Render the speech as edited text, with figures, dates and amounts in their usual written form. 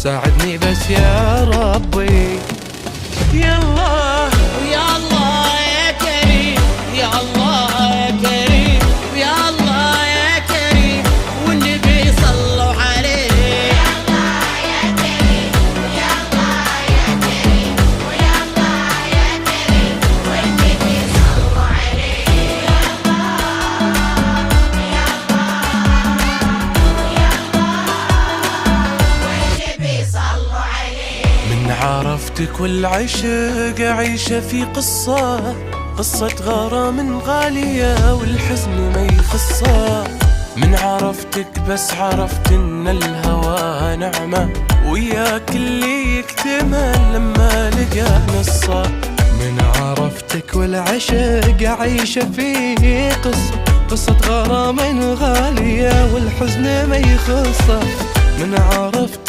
ساعدني بس يا ربي. يا الله ويا الله يا كريم، يا الله يا كريم، ويا الله يا كريم، والنبي صلوا عليه. يا الله يا كريم، يا الله يا كريم، ويا الله يا كريم، والنبي صلوا عليه. يا الله يا الله يا الله، والنبي صلوا عليه. من عرفتك والعشق عيشة في قصة غرام غالية والحزن ما يخصها. من عرفتك بس عرفت ان الهوى نعمة، وياك اللي يكتمل لما لقى نصه. من عرفتك والعشق عيشة في قصة غرام غالية والحزن ما يخصه. من عرفتك